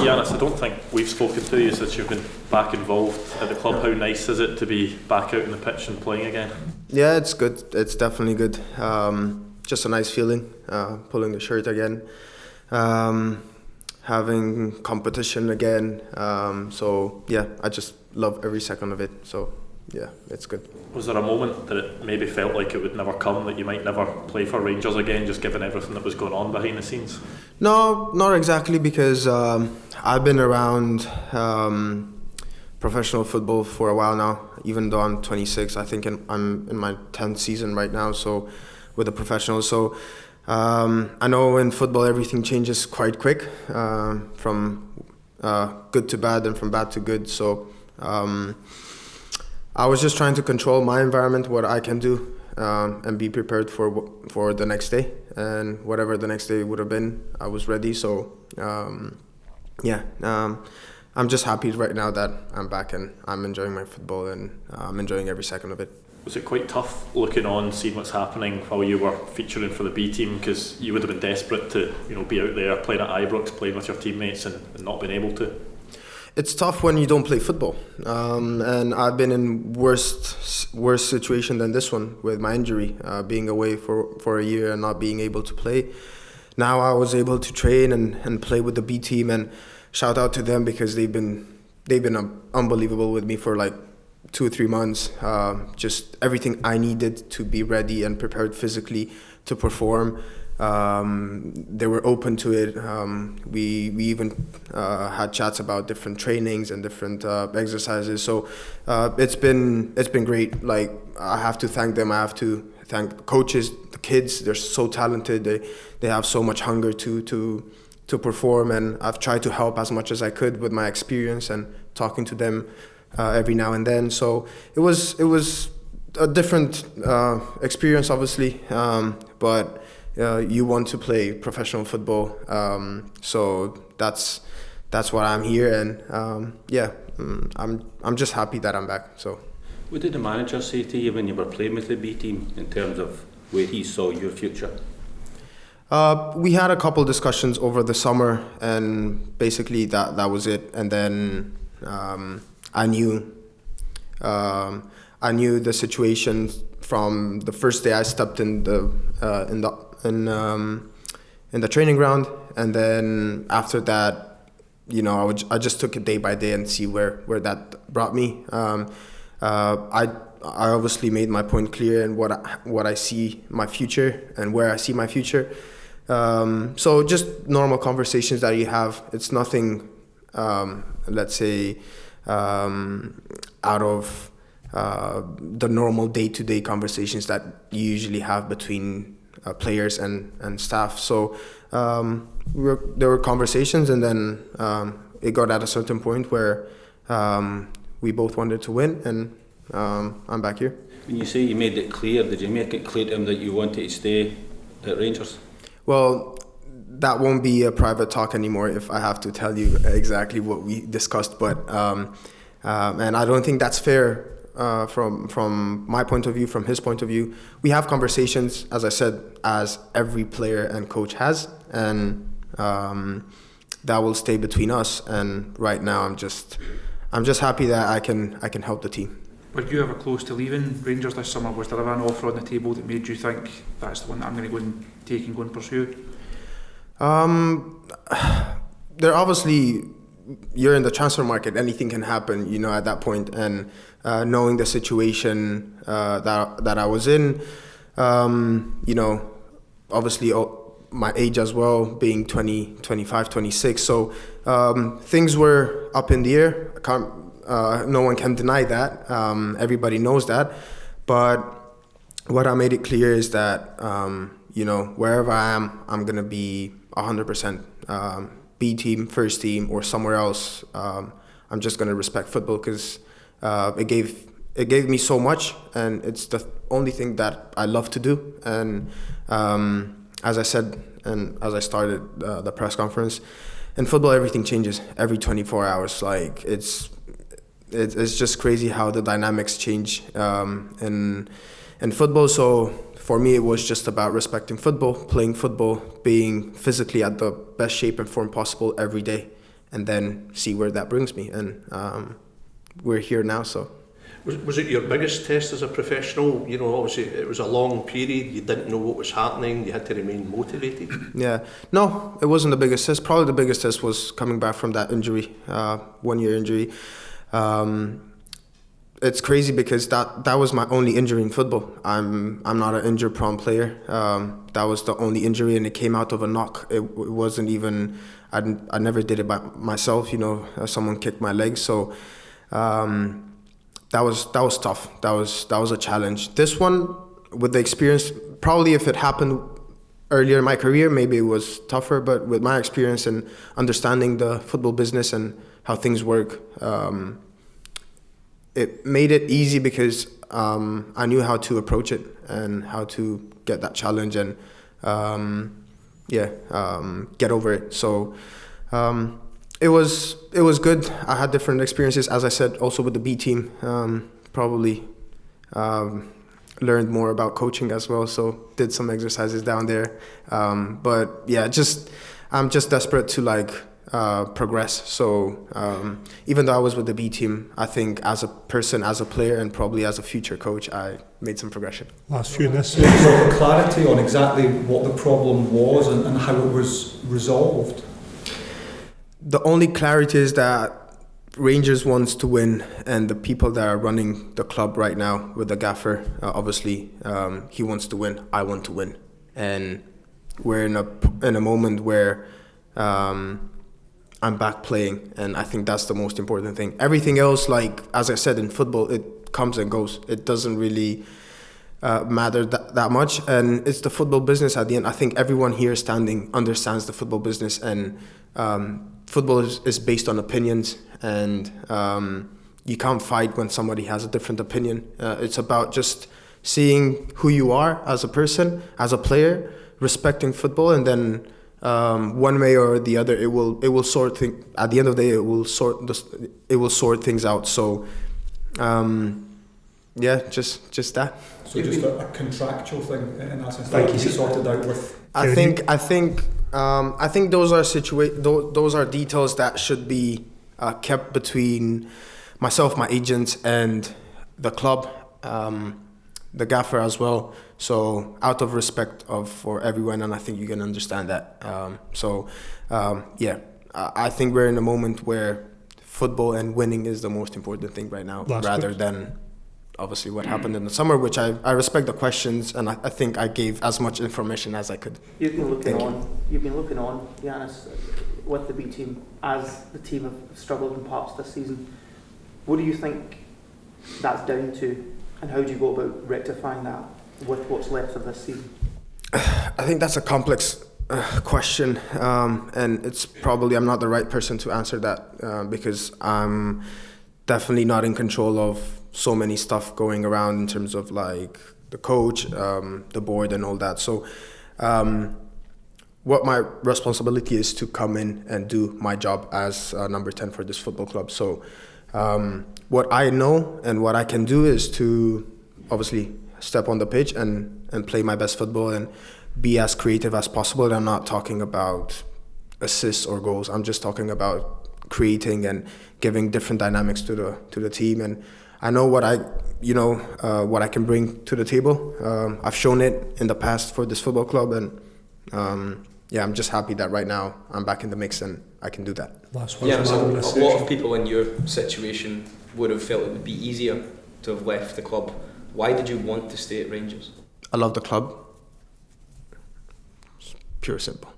Ianis, I don't think we've spoken to you since you've been back involved at the club. How nice is it to be back out on the pitch and playing again? Yeah, it's good. It's definitely good. Just a nice feeling, pulling the shirt again, having competition again. So yeah, I just love every second of it. So yeah, it's good. Was there a moment that it maybe felt like it would never come, that you might never play for Rangers again, just given everything that was going on behind the scenes? No, not exactly, because I've been around professional football for a while now. Even though I'm 26, I think I'm in my 10th season right now, so with the professionals. So I know in football everything changes quite quick, from good to bad and from bad to good. So I was just trying to control my environment, what I can do, and be prepared for the next day. And whatever the next day would have been, I was ready. So I'm just happy right now that I'm back and I'm enjoying my football, and I'm enjoying every second of it. Was it quite tough looking on, seeing what's happening while you were featuring for the B team? Because you would have been desperate to, be out there playing at Ibrox, playing with your teammates, and not being able to. It's tough when you don't play football, and I've been in worse situation than this one with my injury, being away for a year and not being able to play. Now I was able to train and play with the B team, and shout out to them because they've been unbelievable with me for like 2 or 3 months. Just everything I needed to be ready and prepared physically to perform. They were open to it. We even had chats about different trainings and different exercises. So it's been great. Like, I have to thank them. I have to thank the coaches, the kids. They're so talented. They have so much hunger to perform, and I've tried to help as much as I could with my experience and talking to them every now and then. So it was a different experience, obviously, but you want to play professional football, so that's why I'm here, and I'm just happy that I'm back. So, what did the manager say to you when you were playing with the B team in terms of where he saw your future? We had a couple discussions over the summer, and basically that was it. And then I knew the situation from the first day I stepped in the training ground, and then after that, I just took it day by day and see where that brought me. I obviously made my point clear and what I see my future and where I see my future. So just normal conversations that you have. It's nothing, let's say, out of the normal day-to-day conversations that you usually have between players and staff. So there were conversations, and then it got at a certain point where we both wanted to win, and I'm back here. When you say you made it clear, did you make it clear to him that you wanted to stay at Rangers? Well, that won't be a private talk anymore if I have to tell you exactly what we discussed, but and I don't think that's fair from my point of view, from his point of view. We have conversations, as I said, as every player and coach has, and that will stay between us. And right now, I'm just happy that I can help the team. Were you ever close to leaving Rangers this summer? Was there ever an offer on the table that made you think that's the one that I'm going to go and take and go and pursue? There obviously, you're in the transfer market, anything can happen, at that point. And knowing the situation that I was in, obviously my age as well, being 20, 25, 26. So things were up in the air. No one can deny that. Everybody knows that. But what I made it clear is that, wherever I am, I'm going to be 100%. B team, first team, or somewhere else. I'm just going to respect football because it gave me so much, and it's the only thing that I love to do. And as I said, and as I started the press conference, in football everything changes every 24 hours. Like it's just crazy how the dynamics change in football. So for me, it was just about respecting football, playing football, being physically at the best shape and form possible every day. and then see where that brings me. And we're here now, so. Was it your biggest test as a professional? You know, obviously it was a long period, you didn't know what was happening, you had to remain motivated. Yeah, no, it wasn't the biggest test. Probably the biggest test was coming back from that injury, 1 year injury. It's crazy because that was my only injury in football. I'm not an injury-prone player. That was the only injury, and it came out of a knock. It wasn't even. I never did it by myself. You know, someone kicked my leg, so that was tough. That was a challenge. This one, with the experience, probably if it happened earlier in my career, maybe it was tougher. But with my experience and understanding the football business and how things work. It made it easy because I knew how to approach it and how to get that challenge and get over it. So it was good. I had different experiences, as I said, also with the B team. Probably learned more about coaching as well. So did some exercises down there. But yeah, I'm just desperate to progress. So even though I was with the B team, I think as a person, as a player, and probably as a future coach, I made some progression. Last few minutes. For clarity on exactly what the problem was and how it was resolved. The only clarity is that Rangers wants to win, and the people that are running the club right now with the gaffer, obviously, he wants to win. I want to win, and we're in a moment where. I'm back playing, and I think that's the most important thing. Everything else, as I said, in football, it comes and goes. It doesn't really matter that much, and it's the football business at the end. I think everyone here standing understands the football business, and football is based on opinions, and you can't fight when somebody has a different opinion. It's about just seeing who you are as a person, as a player, respecting football, and then one way or the other, it will sort things. At the end of the day, it will sort things out. So, just that. So just a contractual thing in that sense. That can be sorted out with. I think those are those are details that should be kept between myself, my agent, and the club, the gaffer as well. So out of respect for everyone, and I think you can understand that. I think we're in a moment where football and winning is the most important thing right now, rather than obviously what happened in the summer, which I respect the questions, and I think I gave as much information as I could. You've been looking on, Ianis, with the B team as the team have struggled in parts this season. What do you think that's down to, and how do you go about rectifying that with what's left of this season? I think that's a complex question, and it's probably I'm not the right person to answer that because I'm definitely not in control of so many stuff going around in terms of the coach, the board, and all that. So what my responsibility is to come in and do my job as number 10 for this football club. So what I know and what I can do is to obviously step on the pitch and play my best football and be as creative as possible. And I'm not talking about assists or goals. I'm just talking about creating and giving different dynamics to the team. And I know what I can bring to the table. I've shown it in the past for this football club, and I'm just happy that right now I'm back in the mix and I can do that. So a lot of people in your situation would have felt it would be easier to have left the club. Why did you want to stay at Rangers? I love the club. It's pure simple.